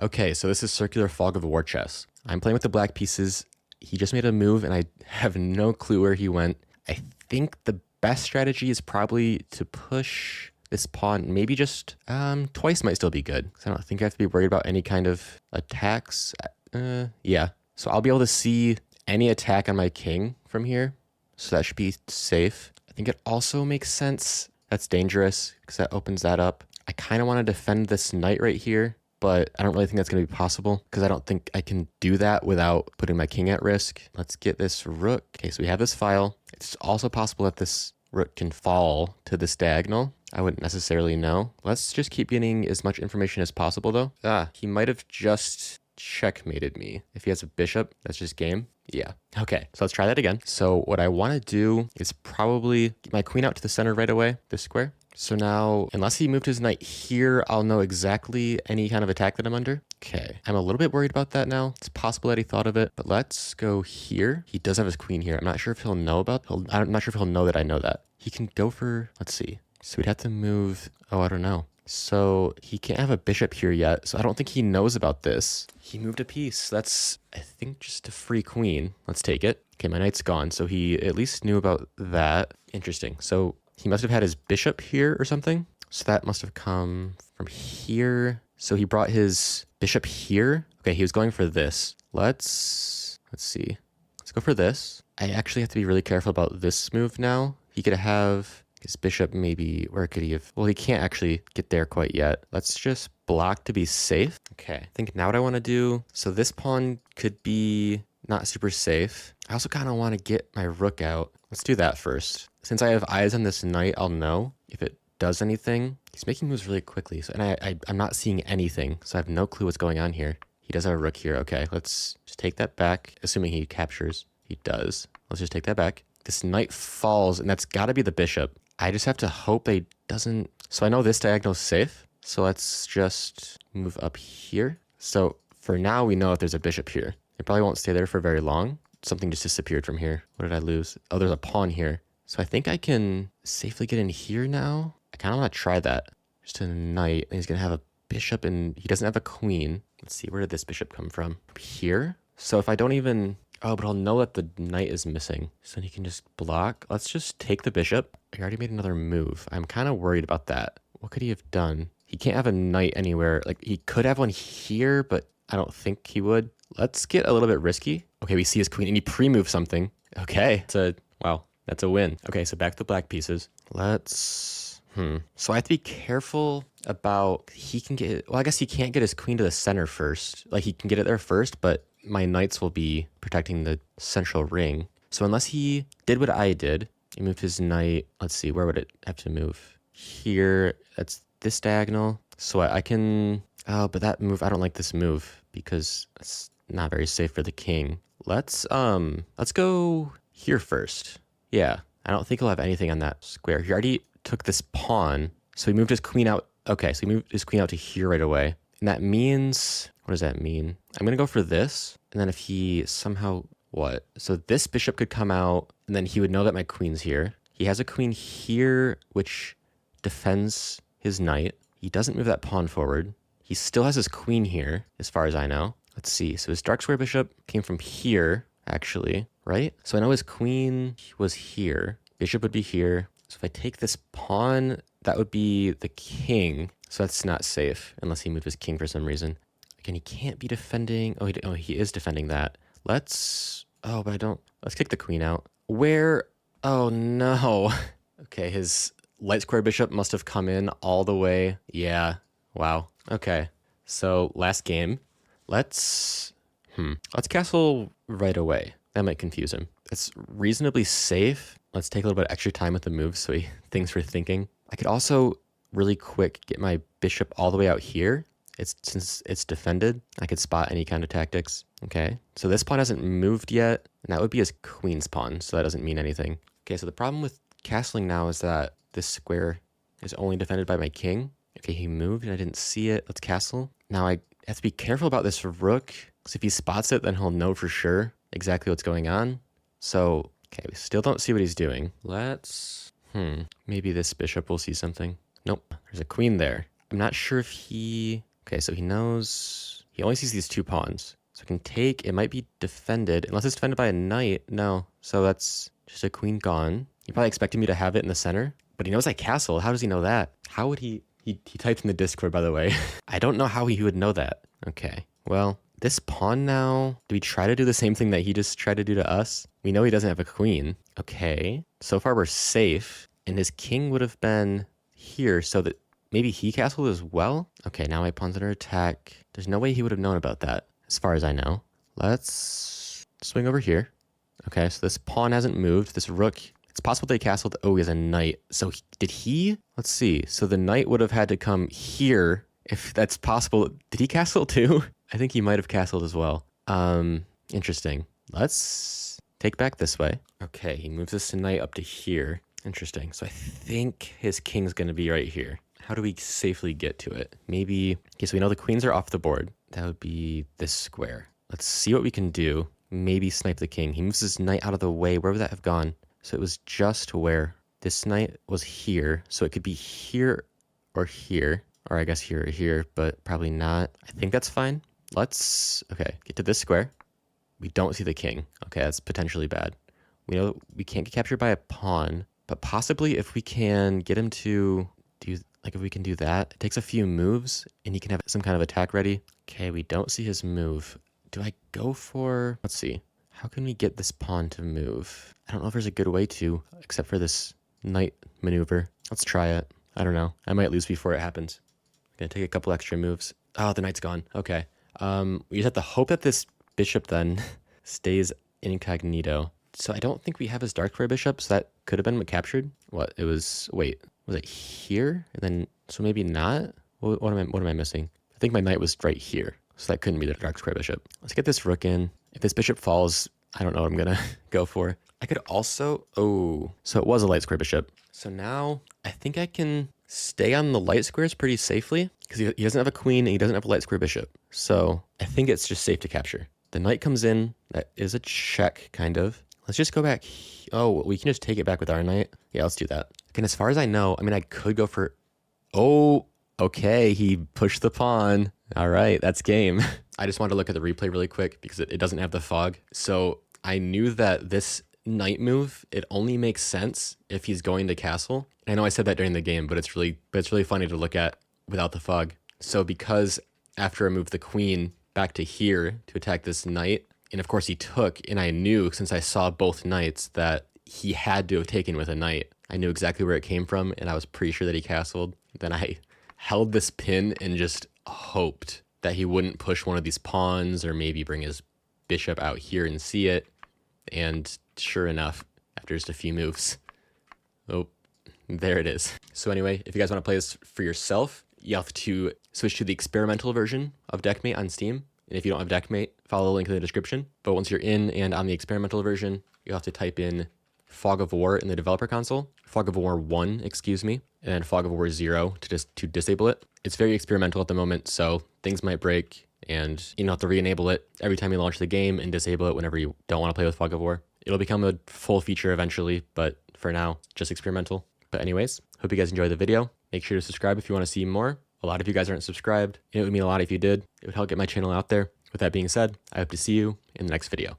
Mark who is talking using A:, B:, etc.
A: Okay, so this is Circular Fog of War Chess. I'm playing with the black pieces. He just made a move, and I have no clue where he went. I think the best strategy is probably to push this pawn. Maybe just twice might still be good, because I don't think I have to be worried about any kind of attacks. Yeah. So I'll be able to see any attack on my king from here, so that should be safe. I think it also makes sense. That's dangerous, because that opens that up. I kind of want to defend this knight right here, but I don't really think that's going to be possible because I don't think I can do that without putting my king at risk. Let's get this rook. Okay, so we have this file. It's also possible that this rook can fall to this diagonal. I wouldn't necessarily know. Let's just keep getting as much information as possible, though. He might have just checkmated me. If he has a bishop, that's just game. Yeah. Okay, so let's try that again. So what I want to do is probably get my queen out to the center right away, this square. So now, unless he moved his knight here, I'll know exactly any kind of attack that I'm under. Okay, I'm a little bit worried about that now. It's possible that he thought of it, but let's go here. He does have his queen here. I'm not sure if he'll know about, I'm not sure if he'll know that I know that. He can go for, let's see. So we'd have to move, oh, I don't know. So he can't have a bishop here yet, so I don't think he knows about this. He moved a piece. That's, I think, just a free queen. Let's take it. Okay, my knight's gone, so he at least knew about that. Interesting. So he must have had his bishop here or something. So that must have come from here. So he brought his bishop here. Okay, he was going for this. Let's see. Let's go for this. I actually have to be really careful about this move now. He could have his bishop maybe, where could he have? Well, he can't actually get there quite yet. Let's just block to be safe. Okay, I think now what I want to do, so this pawn could be not super safe. I also kind of want to get my rook out. Let's do that first. Since I have eyes on this knight, I'll know if it does anything. He's making moves really quickly, so and I'm not seeing anything, so I have no clue what's going on here. He does have a rook here. Okay, let's just take that back, assuming he captures. He does. Let's just take that back. This knight falls, and that's got to be the bishop. I just have to hope they doesn't... So I know this diagonal is safe, so let's just move up here. So for now, we know if there's a bishop here. It probably won't stay there for very long. Something just disappeared from here. What did I lose? Oh, there's a pawn here. So I think I can safely get in here now. I kind of want to try that. Just a knight, and he's going to have a bishop, and he doesn't have a queen. Let's see, where did this bishop come from? Here? So if I don't even... Oh, but I'll know that the knight is missing. So he can just block. Let's just take the bishop. He already made another move. I'm kind of worried about that. What could he have done? He can't have a knight anywhere. Like, he could have one here, but I don't think he would. Let's get a little bit risky. Okay, we see his queen, and he pre-moved something. Okay, wow, that's a win. Okay, so back to the black pieces. Let's... So I have to be careful about... He can get... Well, I guess he can't get his queen to the center first. Like, he can get it there first, but my knights will be protecting the central ring. So unless he did what I did, he moved his knight. Let's see, where would it have to move? Here, that's this diagonal. So I can... Oh, but that move, I don't like this move because it's not very safe for the king. Let's go here first. Yeah, I don't think he'll have anything on that square. He already took this pawn, so he moved his queen out. Okay, so he moved his queen out to here right away. And that means, what does that mean? I'm gonna go for this, and then if he somehow, what? So this bishop could come out, and then he would know that my queen's here. He has a queen here, which defends his knight. He doesn't move that pawn forward. He still has his queen here, as far as I know. Let's see, so his dark square bishop came from here, actually, right? So I know his queen was here. Bishop would be here. So if I take this pawn, that would be the king. So that's not safe, unless he moved his king for some reason. Again, he can't be defending... Oh, he is defending that. Let's kick the queen out. Where... Oh, no. Okay, his light square bishop must have come in all the way. Yeah, wow. Okay, so last game. Let's castle right away. That might confuse him. It's reasonably safe. Let's take a little bit of extra time with the moves so he thinks we're thinking. I could also really quick get my bishop all the way out here. Since it's defended, I could spot any kind of tactics. Okay, so this pawn hasn't moved yet, and that would be his queen's pawn, so that doesn't mean anything. Okay, so the problem with castling now is that this square is only defended by my king. Okay, he moved and I didn't see it. Let's castle. Now I have to be careful about this rook, because if he spots it, then he'll know for sure exactly what's going on. So, okay, we still don't see what he's doing. Let's, maybe this bishop will see something. Nope, there's a queen there. I'm not sure if he... Okay, so he knows He only sees these 2 pawns. So I can take, it might be defended, unless it's defended by a knight. No, so that's just a queen gone. He probably expected me to have it in the center, but he knows I castle. How does he know that? How would he typed in the Discord, by the way. I don't know how he would know that. Okay, well, this pawn now, do we try to do the same thing that he just tried to do to us? We know he doesn't have a queen. Okay, so far we're safe, and his king would have been here, so that maybe he castled as well? Okay, now my pawn's under attack. There's no way he would have known about that, as far as I know. Let's swing over here. Okay, so this pawn hasn't moved. This rook, it's possible they castled. Oh, he has a knight. So did he? Let's see. So the knight would have had to come here, if that's possible. Did he castle too? I think he might have castled as well. Interesting. Let's take back this way. Okay, he moves this knight up to here. Interesting. So I think his king's going to be right here. How do we safely get to it? Maybe, okay, so we know the queens are off the board. That would be this square. Let's see what we can do. Maybe snipe the king. He moves his knight out of the way. Where would that have gone? So it was just where this knight was here. So it could be here or here, or I guess here or here, but probably not. I think that's fine. Let's, okay, get to this square. We don't see the king. Okay, that's potentially bad. We know we can't get captured by a pawn, but possibly if we can get him to do, like if we can do that, it takes a few moves and he can have some kind of attack ready. Okay, we don't see his move. Do I go for, let's see. How can we get this pawn to move? I don't know if there's a good way to, except for this knight maneuver. Let's try it. I don't know. I might lose before it happens. I'm gonna take a couple extra moves. Oh, the knight's gone. Okay. We just have to hope that this bishop then stays incognito. So I don't think we have his dark square bishop, so that could have been captured. What? It was, wait, was it here? And then, so maybe not? What am I missing? I think my knight was right here, so that couldn't be the dark square bishop. Let's get this rook in. If this bishop falls, I don't know what I'm gonna go for. I could also, oh, so it was a light square bishop. So now I think I can stay on the light squares pretty safely because he doesn't have a queen and he doesn't have a light square bishop. So I think it's just safe to capture. The knight comes in. That is a check, kind of. Let's just go back. Oh, we can just take it back with our knight. Yeah, let's do that. And as far as I know, I mean, I could go for, oh, okay, he pushed the pawn. All right, that's game. I just wanted to look at the replay really quick because it doesn't have the fog. So I knew that this knight move, it only makes sense if he's going to castle. I know I said that during the game, but it's really funny to look at without the fog. So because after I moved the queen back to here to attack this knight, and of course he took, and I knew since I saw both knights that he had to have taken with a knight. I knew exactly where it came from, and I was pretty sure that he castled. Then I held this pin and just hoped that he wouldn't push one of these pawns or maybe bring his bishop out here and see it. And sure enough, after just a few moves, oh, there it is. So anyway, if you guys want to play this for yourself, you have to switch to the experimental version of Deckmate on Steam. And if you don't have Deckmate, follow the link in the description. But once you're in and on the experimental version, you'll have to type in Fog of War in the developer console, Fog of War 1, excuse me, and then Fog of War 0 to disable it. It's very experimental at the moment, so things might break, and you have to re-enable it every time you launch the game and disable it whenever you don't want to play with Fog of War. It'll become a full feature eventually, but for now, just experimental. But anyways, hope you guys enjoyed the video. Make sure to subscribe if you want to see more. A lot of you guys aren't subscribed. It would mean a lot if you did. It would help get my channel out there. With that being said, I hope to see you in the next video.